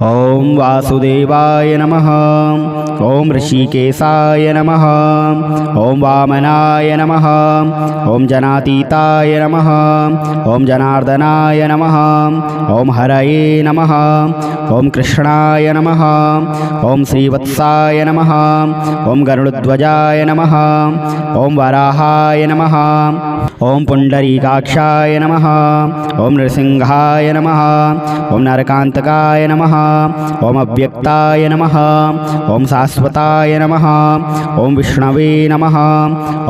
ओं वासुदेवाय नमः। ओं ऋषिकेशाय नमः। ओं वामनाय नमः। ओं जनातीताय नमः। ओं जनार्दनाय नमः। ओं हरये नमः। ओं कृष्णाय नमः। ओं श्रीवत्साय नमः। ओं गरुडध्वजाय नमः। ओं वराहाय नमः। ओं पुंडरीकाक्षाय नमः। ओं नृसिंहाय नमः। ओं नरकांतकाय नमः। ओं अव्यक्ताय नमः। ओं शाश्वताय नमः। ओं विष्णवे नमः।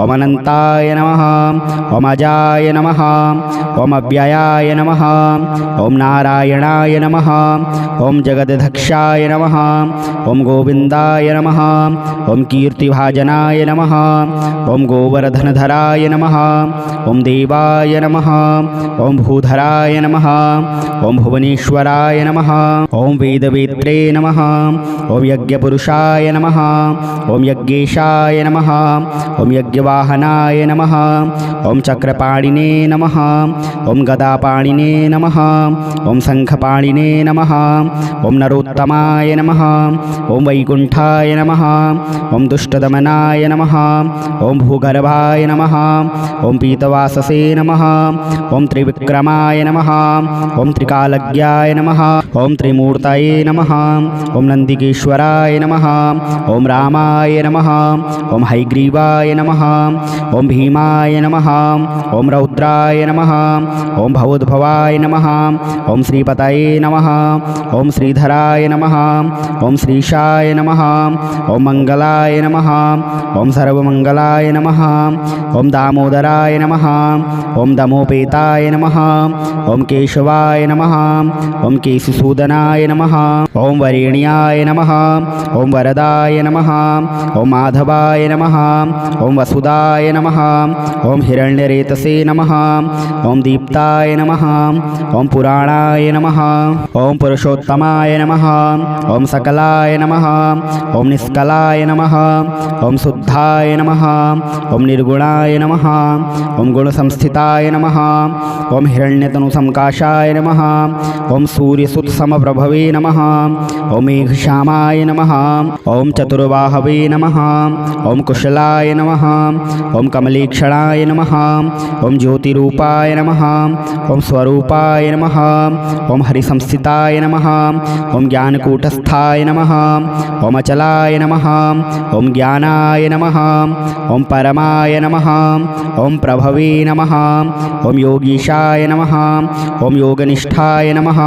ओं अनंताय नमः। ओं अजाय नमः। ओं अव्ययाय नमः। ओं नारायणाय नमः। ओं जगदधक्षाय नमः। ओं गोविंदाय नमः। ओं कीर्तिभाजनाय नमः। ओं गोवर्धनधराय नमः। ओं देवाय नमः। ओं भूधराय नमः। ओं भुवनेश्वराय नमः। ओं वेदवेत्रे नमः। ओं यज्ञपुरुषाय नमः। ओं यज्ञेशाय नमः। ओं यज्ञवाहनाय नमः। ओं चक्रपाणिने नमः। ओं गदापाणिने नमः। ओं शंखपाणिने नमः। ओं नरोत्तमाय नमः। ओं वैकुंठाय नमः। ओं दुष्टदमनाय नमः। ओं भूगर्भाय नमः। ओं पीतवाससे नमः। ओं त्रिविक्रमाय नमः। ओं त्रिकालज्ञाय नमः। ओं त्रिमूर्तये नमः। ओं नंदिकेश्वराय नमः। ओं रामाय नमः। ओं हयग्रीवाय नमः। ओं भीमाय नमः। ओं रौद्राय नमः। ओं भवोद्भवाय नमः। ओं श्रीपतये नमः। ओं श्रीधराय नमः। ओं श्रीशाय नमः। ओं मंगलाय नमः। ओं सर्वमंगलाय नमः। ओं दामोदराय नमः। ओं दमोपेताय नमः। ओं केशवाय नमः। ओं केशिसूदनाय नमः। ओं वरेण्याय नमः। ओं वरदाय नमः। ओं माधवाय नमः। ओं वसुदाय नमः। ओं हिरण्यरेतसे नमः। ओं दीप्ताय नमः। ओं पुराणाय नमः। ओं पुरुषोत्तमाय नमः। ओं सकलाय नमः। ओं निष्कलाय नमः। ओं शुद्धाय नमः। ओं निर्गुणाय नमः। ओं गुणसंस्थिताय नमः। ओं हिरण्यतनुसंकाशाय नमः। ओं सूर्यसुतसमप्रभवे नमः। ओं मेघश्यामाय नमः। ओं चतुर्बाहवे नमः। ओं कुशलाय नमः। ओं कमलेक्षणाय नमः। ओं ज्योतिरूपाय नमः। ओं स्वरूपाय नमः। ओं हरिसंस्थिताय नमः। ओं ज्ञानकूटस्थाय नमः। ओं अचलाय नमः। ओं ज्ञानाय नमः। ओं परमाय नमः। ओं प्रभवे नमः। ओं योगीशाय नमः। ओं योगनिष्ठाय नमः।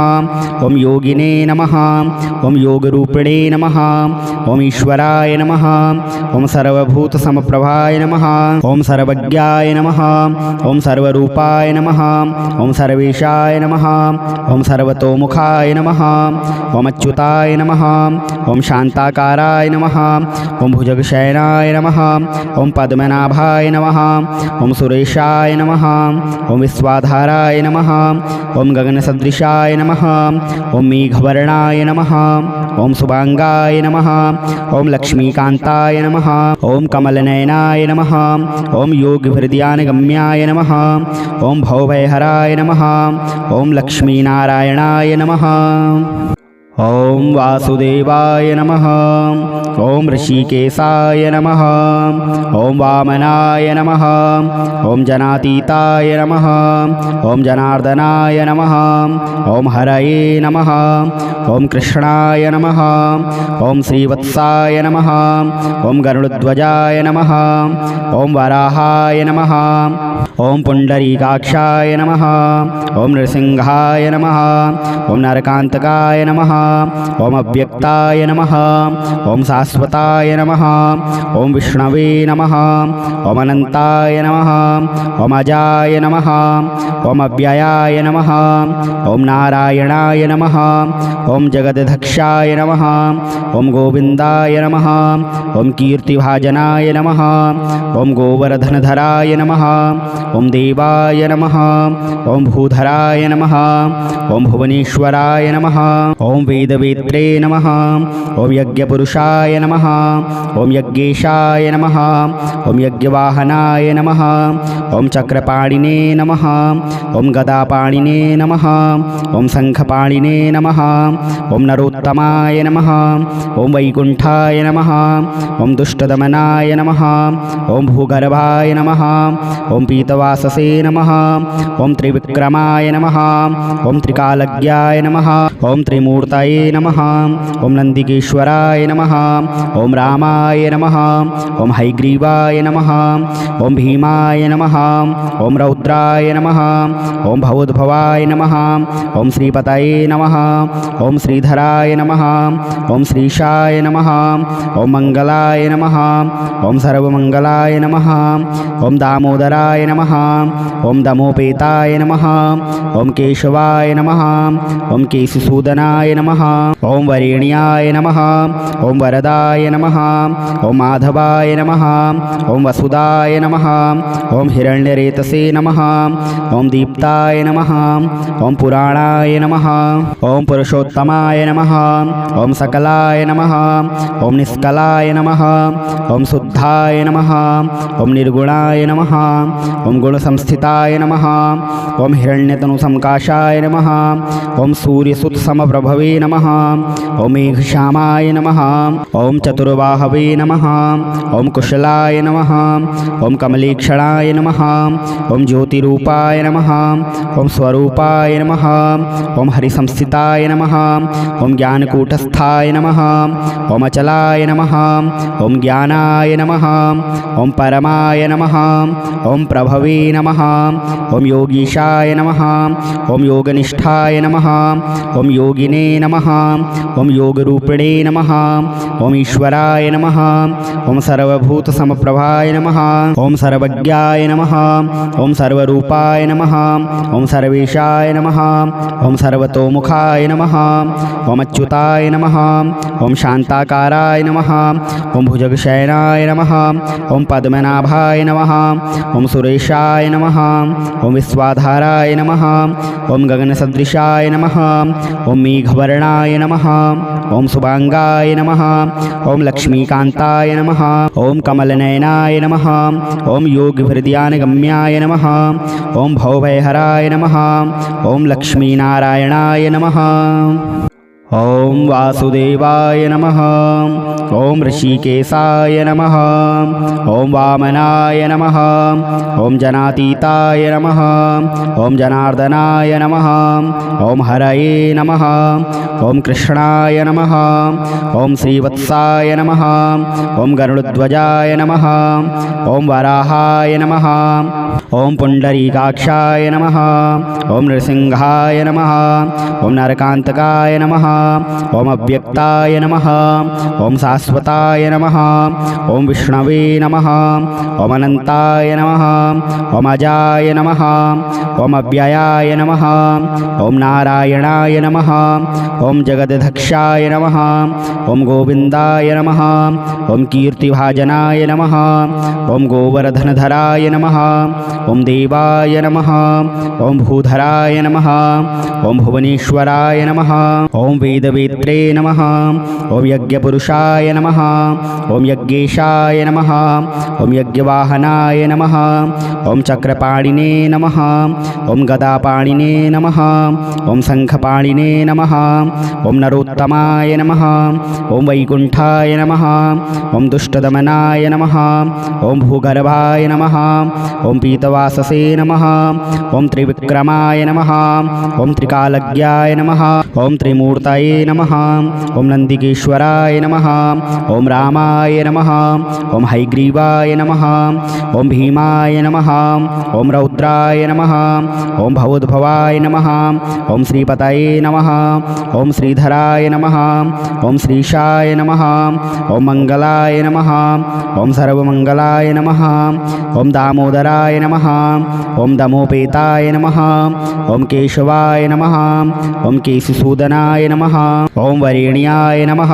ओं योगिने नमः। ओं योगरूपिणे नमः। ओं ईश्वराय नमः। ओं सर्वभूतसमप्रभाय नमः। ओं सर्वज्ञाय नमः। ओं सर्वरूपाय नमः। ओं सर्वेशाय नमः। ओं सर्वतोमुखाय नमः। ओं अच्युताय नमः। ओं शांताकाराय नमः। ओं भुजगशयनाय नमः। ओं पद्मनाभाय नमः। ओं सुरेशाय नमः। ओं विश्वाधाराय नमः। ओं गगनसदृशाय नमः। ओं मेघवर्णाय नमः। ओं शुभांगाय नमः। ओं लक्ष्मीकांताय नमः। ओं कमलनयनाय नमः। ओं योगहृदयानगम्याय नमः। ओं भवभयहराय नमः। ओं लक्ष्मीनारायणाय नमः। ओं वासुदेवाय नमः। ओं ऋषिकेशाय नमः। ओं वामनाय नमः। ओं जनातीताय नमः। ओं जनार्दनाय नमः। ओं हरये नमः। ओं कृष्णाय नमः। ओं श्रीवत्साय नमः। ओं गरुडध्वजाय नमः। ओं वराहाय नमः। ओं पुंडरीकाक्षाय नमः। ओं नृसिंहाय नमः। ओं नरकांतकाय नमः। ओं अव्यक्ताय नमः। ओं शाश्वताय नमः। ओं विष्णवे नमः। ओं अनंताय नमः। ओं अजाय नमः। ओं अव्ययाय नमः। ओं नारायणाय नमः। ओं जगदधक्षाय नमः। ओं गोविंदाय नमः। ओं कीर्तिभाजनाय नमः। ओं गोवर्धनधराय नमः। ओं देवाय नमः। ओं भूधराय नमः। ओं भुवनेश्वराय नमः। ओं वेदवेत्रे वेदवेत्रे नमः। ॐ यज्ञपुरुषाय नमः। ॐ यज्ञेशाय नमः। ॐ यज्ञवाहनाय नमः। ॐ चक्रपाणिने नमः। ॐ गदापाणिने नमः। ॐ शङ्खपाणिने नमः। ॐ नरोत्तमाय नमः। ॐ वैकुण्ठाय नमः। ॐ दुष्टदमनाय नमः। ॐ भूगर्भाय नमः। ॐ पीतवाससे नमः। ॐ त्रिविक्रमाय नमः। ॐ त्रिकालज्ञाय नमः। ॐ त्रिमूर्तये नमः। ॐ नन्दिकेश्वराय नमः। ॐ रामाय नमः। ॐ हैग्रीवाय नमः। ॐ भीमाय नमः। ॐ रौद्राय नमः। ॐ भवोद्भवाय नमः। ॐ श्रीपतये नमः। ॐ श्रीधराय नमः। ॐ श्रीशाय नमः। ॐ मङ्गलाय नमः। ॐ सर्वमङ्गलाय नमः। ॐ दामोदराय नमः। ॐ दमोपेताय नमः। ॐ केशवाय नमः। ॐ केशिसूदनाय नमः। ॐ वरेण्याय नमः। ॐ वरदाय नमः। ॐ माधवाय नमः। ॐ वसुदाय नमः। ॐ हिरण्यरेतसे नमः। ॐ दीप्ताय नमः। ॐ पुराणाय नमः। ॐ पुरुषोत्तमाय नमः। ॐ सकलाय नमः। ॐ निष्कलाय नमः। ॐ शुद्धाय नमः। ॐ निर्गुणाय नमः। ॐ गुणसंस्थिताय नमः। ॐ हिरण्यतनुसंकाशाय नमः। ॐ सूर्यसुतसमप्रभवे नमः। ॐ मेघश्यामाय नमः। ॐ चतुर्बाहवे नमः। ॐ कुशलाय नमः। ॐ कमलेक्षणाय नमः। ॐ ज्योतिरूपाय नमः। ॐ स्वरूपाय नमः। ॐ हरिसंस्थिताय नमः। ॐ ज्ञानकूटस्थाय नमः। ॐ अचलाय नमः। ॐ ज्ञानाय नमः। ॐ परमाय नमः। ॐ प्रभवे नमः। ॐ योगीशाय नमः। ॐ योगनिष्ठाय नमः। ॐ योगिने नमः। ॐ योगरूपिणे नमः। ॐ ईश्वराय नमः। ॐ सर्वभूतसमप्रभाय नमः। ॐ सर्वज्ञाय नमः। ॐ सर्वरूपाय नमः। ॐ सर्वेशाय नमः। ॐ सर्वतोमुखाय नमः। ॐ अच्युताय नमः। ॐ शान्ताकाराय नमः। ॐ भुजगशयनाय नमः। ॐ पद्मनाभाय नमः। ॐ सुरेशाय नमः। ॐ विश्वाधाराय नमः। ॐ गगनसदृशाय नमः। ॐ मेघवर्णाय नमः। ॐ शुभाङ्गाय नमः। ॐ लक्ष्मीकान्ताय नमः। ॐ कमलनयनाय नमः। ॐ योगहृदयानगम्याय नमः। ॐ भवभयहराय नमः। ॐ लक्ष्मीनारायणाय नमः। ॐ वासुदेवाय नमः। ॐ ऋषिकेशाय नमः। ॐ वामनाय नमः। ॐ जनातीताय नमः। ॐ जनार्दनाय नमः। ॐ हरये नमः। ॐ कृष्णाय नमः। ॐ श्रीवत्साय नमः। ॐ गरुडध्वजाय नमः। ॐ वराहाय नमः। ॐ पुण्डरीकाक्षाय नमः। ॐ नृसिंहाय नमः। ॐ नरकान्तकाय नमः। ॐ अव्यक्ताय नमः। ॐ शाश्वताय नमः। ॐ विष्णवे नमः। ॐ अनन्ताय नमः। ॐ अजाय नमः। ॐ अव्ययाय नमः। ॐ नारायणाय नमः। ॐ जगदध्यक्षाय नमः। ॐ गोविन्दाय नमः। ॐ कीर्तिभाजनाय नमः। ॐ गोवर्धनधराय नमः। ॐ देवाय नमः। ॐ भूधराय नमः। ॐ भुवनेश्वराय नमः। ॐ वेदवेत्रे नमः। ॐ यज्ञपुरुषाय नमः। ॐ यज्ञेशाय नमः। ॐ यज्ञवाहनाय नमः। ॐ चक्रपाणिने नमः। ॐ गदापाणिने नमः। ॐ शङ्खपाणिने नमः। ॐ नरोत्तमाय नमः। ॐ वैकुण्ठाय नमः। ॐ दुष्टदमनाय नमः। ॐ भूगर्भाय नमः। ॐ पीतवाससे नमः। ॐ त्रिविक्रमाय नमः। ॐ त्रिकालज्ञाय नमः। ॐ त्रिमूर्तये नमः। ॐ नन्दिकेश्वराय नमः। ॐ रामाय नमः। ॐ हैग्रीवाय नमः। ॐ भीमाय नमः। ॐ रौद्राय नमः। ॐ भवोद्भवाय नमः। ॐ श्रीपतये नमः। ॐ श्रीधराय नमः। ॐ श्रीशाय नमः। ॐ मङ्गलाय नमः। ॐ सर्वमङ्गलाय नमः। ॐ दामोदराय नमः। ॐ दमोपेताय नमः। ॐ केशवाय नमः। ॐ केशिसूदनाय नमः। ओम वरेण्याय नमः।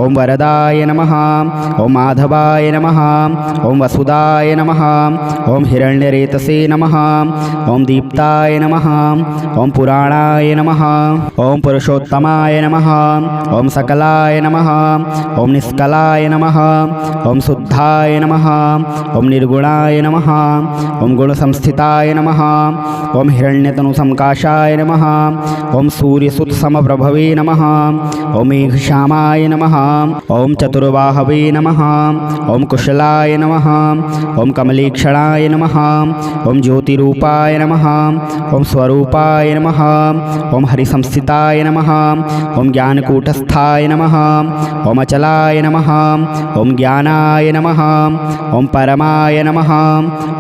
ओम वरदाय नमः। ओम माधवाय नमः। ओम वसुदाय नमः। ओम हिरण्यरेतसे नमः। ओम दीप्ताय नमः। ओम पुराणाय नमः। ओम पुरुषोत्तमाय नमः। ओम सकलाय नमः। ओम निष्कलाय नमः। ओम शुद्धाय नमः। ओम निर्गुणाय नमः। ओम गुणसंस्थिताय नमः। ओम हिरण्यतनुसंकाशाय नमः। ओम सूर्यसुतसमप्रभवे नमः। ओम मेघश्यामाय नमः। ओम चतुर्बाहवे नमः। ओम कुशलाय नमः। ओम कमलेक्षणाय नमः। ओम ज्योतिरूपाय नमः। ओम स्वरूपाय नमः। ओम हरिसंस्थिताय नमः। ओम ज्ञानकूटस्थाय नमः। ओम अचलाय नमः। ओम ज्ञानाय नमः। ओम परमाय नमः।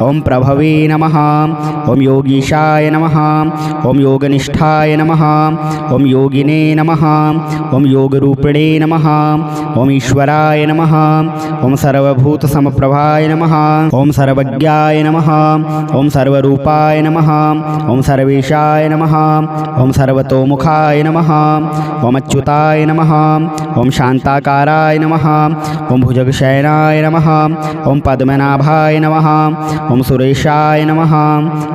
ओम प्रभवे नमः। ओम योगीशाय नमः। ओम योगनिष्ठाय नमः। ओम योगिने नमः। ओम योगरूपिणे नमः। ओम ईश्वराय नमः। ओम सर्वभूतसमप्रभाय नमः। ओम सर्वज्ञाय नमः। ओम सर्वरूपाय नमः। ओम सर्वेशाय नमः। ओम सर्वतोमुखाय नमः। ओम अच्युताय नमः। ओम शांताकाराय नमः। ओम भुजगशयनाय नमः। ओम पद्मनाभाय नमः। ओम सुरेशाय नमः।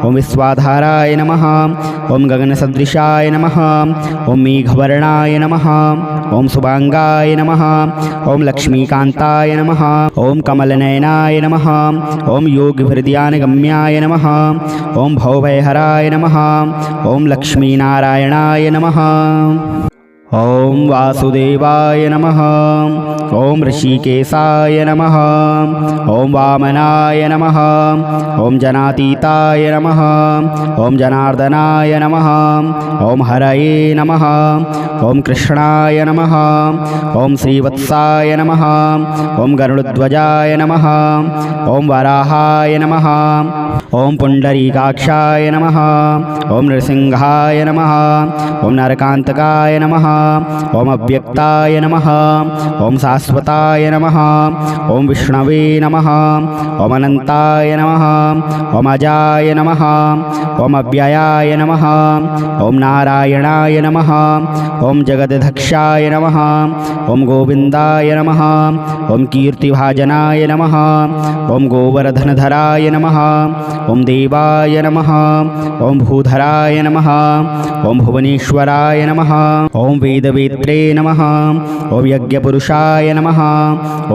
ओम विश्वाधाराय नमः। ओम गगनसदृशाय नमः। ओम मेघवर्णाय नमः। ओम शुभांगाय नमः। ओम लक्ष्मीकांताय नमः। ओम कमलनयनाय नमः। ओम योगहृदयानगम्याय नमः। ओम भवभयहराय नमः। ओम लक्ष्मीनारायणाय नमः। ओम वासुदेवाय नमः। ओम ऋषिकेशाय नमः। ओम वामनाय नमः। ओम जनातीताय नमः। ओम जनार्दनाय नमः। ओम हरये नमः। ओम कृष्णाय नमः। ओम श्रीवत्साय नमः। ओम गरुड़ध्वजाय नमः। ओम वराहाय नमः। ओम पुंडरीकाक्षाय नमः। ओम नृसिंहाय नमः। ओम नरकांतकाय नमः। ओम अव्यक्ताय नमः। ओम शाश्वताय नमः। ओम विष्णवे नमः। ओम अनंताय नमः। ओम अजाय नमः। ओम अव्ययाय नमः। ओम नारायणाय नमः। ओम जगदधक्षाय नमः। ओम गोविंदाय नमः। ओम कीर्तिभाजनाय नमः। ओम गोवर्धनधराय नमः। ओम देवाय नमः। ओम भूधराय नमः। ओम भुवनेश्वराय नमः। ओम वेदवेत्रे नमः। ओम यज्ञपुरुषाय नमः।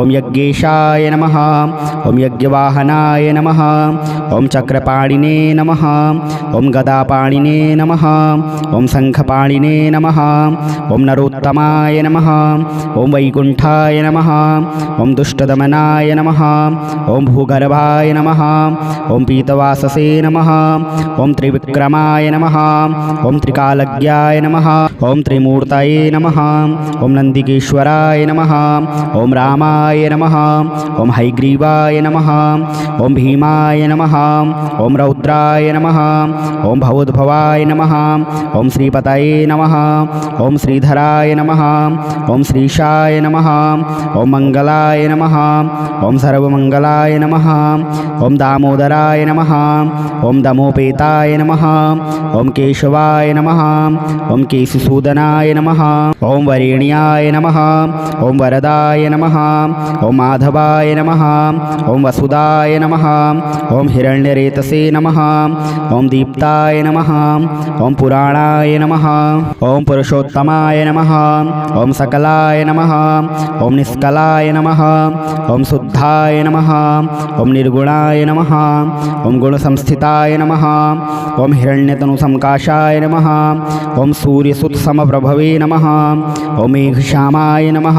ओम यज्ञेशाय नमः। ओम यज्ञवाहनाय नमः। ओम चक्रपाणिने नमः। ओम गदापाणिने नमः। ओम शंखपाणिने नमः। ओम नरोत्तमाय नमः। ओम वैकुंठाय नमः। ओम दुष्टदमनाय नमः। ओम भूगर्भाय नमः। ओम पीतवाससे नमः। ओम त्रिविक्रमाय नमः। ओम त्रिकालज्ञाय नमः। ओम त्रिमूर्तये नमः। ओम नंदिकेश्वराय नमः। ओम रामाय नमः। ओम हयग्रीवाय नमः। ओम भीमाय नमः। ओम रौद्राय नमः। ओम भवोद्भवाय नमः। ओम श्रीपतये नमः। ओम श्रीधराय नमः। ओम श्रीशाय नमः। ओम मंगलाय नमः। ओम सर्वमंगलाय नमः। ओम दामोदराय नमः। ओम दमोपेताय नमः। ओम केशवाय नमः। ओम केशिसूदनाय नमः। ओम वरेण्याय नमः। ओम वरदाय नमः। ओम माधवाय नमः। ओम वसुदाय नमः। ओम हिरण्यरेतसे नमः। ओम दीप्ताय नमः। ओम पुराणाय नमः। ओम पुरुषोत्तमाय नमः। ओम सकलाय नमः। ओम निष्कलाय नमः। ओम शुद्धाय नमः। ओम निर्गुणाय नमः। ओम गुणसंस्थिताय नमः। ओम हिरण्यतनुसंकाशाय नमः। ओम सूर्यसुतसमप्रभवे नमः। ओम मेघश्यामाय नमः।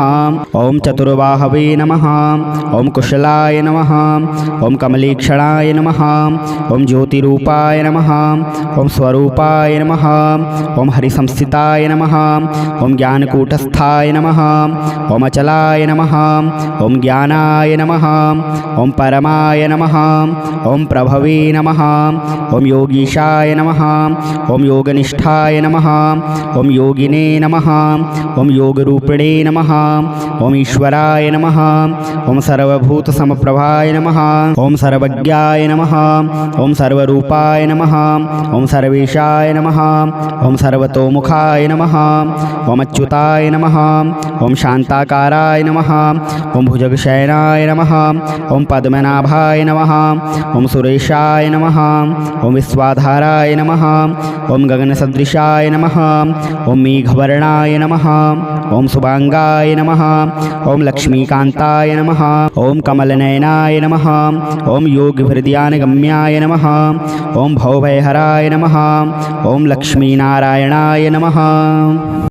ओम चतुर्बाहवे नमः। ओम कुशलाय नमः। ओम कमलेक्षणाय नमः। ओम ज्योतिरूपाय नमः। ओम स्वरूपाय नमः। ओम हरिसंस्थिताय नमः। ओम ज्ञानकूटस्थाय नमः। ओम अचलाय नमः। ओम ज्ञानाय नमः। ओम परमाय नमः। ओम प्रभवे नमः। ओम योगीशाय नमः। ओम योगनिष्ठाय नमः। ओम योगिने नमः। नमः। ओम योगरूपिणे नमः। ओम ईश्वराय नमः। ओम सर्वभूतसमप्रभाय नमः। ओम सर्वज्ञाय नमः। ओम सर्वरूपाय नमः। ओम सर्वेशाय नमः। ओम सर्वतोमुखाय नमः। ओम अच्युताय नमः। ओम शांताकाराय नमः। ओम भुजगशयनाय नमः। ओम पद्मनाभाय नमः। ओम सुरेशाय नमः। ओम विश्वाधाराय नमः। ओम गगनसदृशाय नमः। ओम मेघवर्णाय नमः। ओम शुभांगाय नमः। ओम लक्ष्मीकांताय नमः। ओम कमलनयनाय नमः। ओम योगहृदयानगम्याय नमः। ओम भवभयहराय नमः। ओम लक्ष्मीनारायणाय नमः।